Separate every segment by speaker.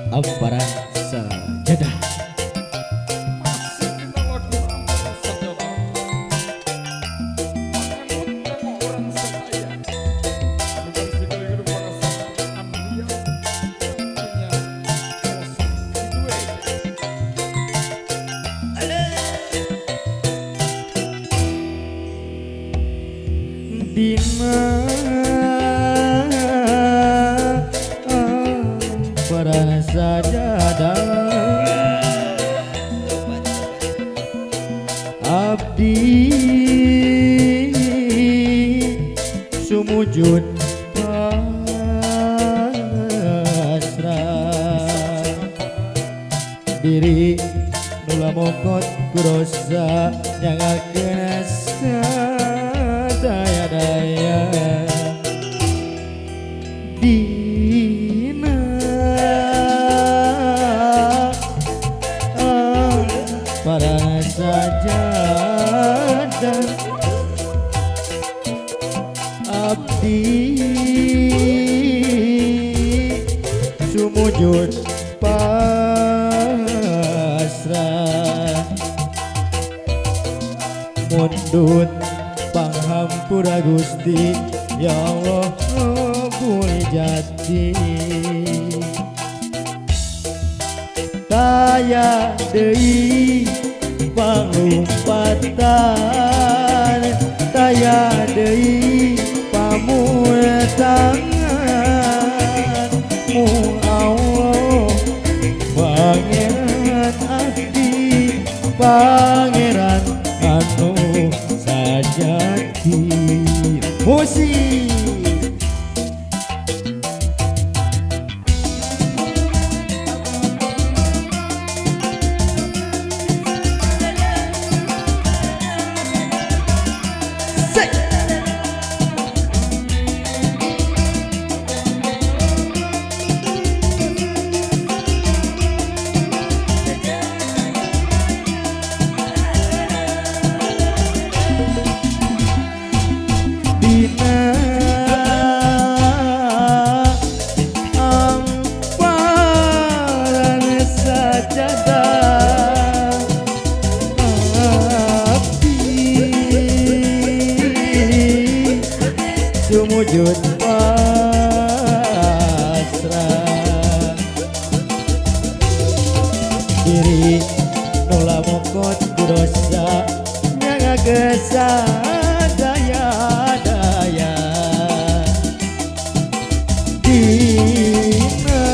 Speaker 1: Amparan Sajadah. Dina para sajadah abdi sumujud pasrah diri nula mokot kurosa nyangakeun daya-daya dina para sajadah abdi sumujud pasrah mundut panghampura Gusti ya Allah buli jati daya deui pangumpatan daya deui pamutangan mu Allah pangeran abdi pangeran anu sajati musik sumujud pasrah diri nula mokot kudosa nyangagesa daya-daya dina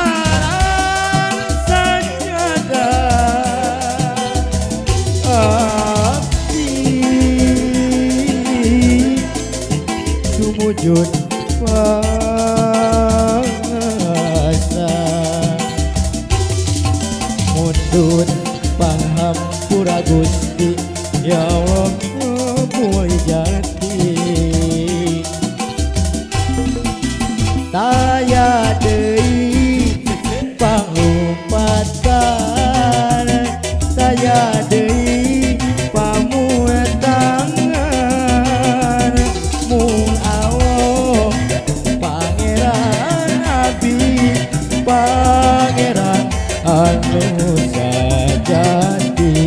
Speaker 1: amparan sajadah sumujud pasrah mundut panghampura Gusti ya Allah buli jati daya deui pangumpatan daya deui pamutangan mu Allah pangeran abdi pangeran anu sajati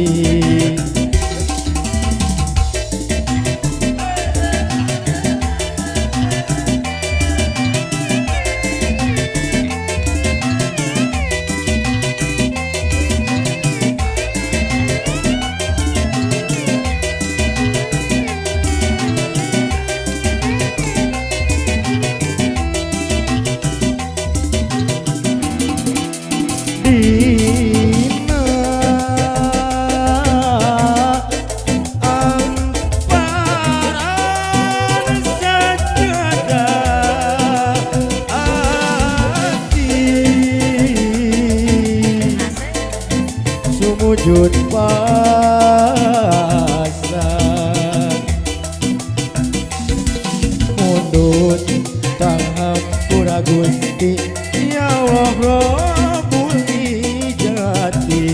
Speaker 1: dina amparan sajadah abdi sumujud pasrah mundut panghampura Gusti ya Allah buli jati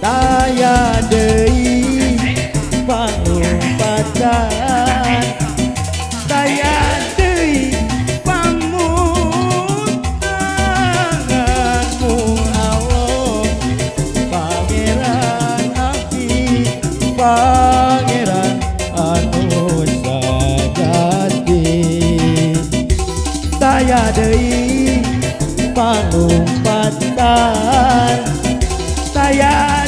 Speaker 1: daya deui pangumpatan pangeran anu sajati saya deui panumpatan saya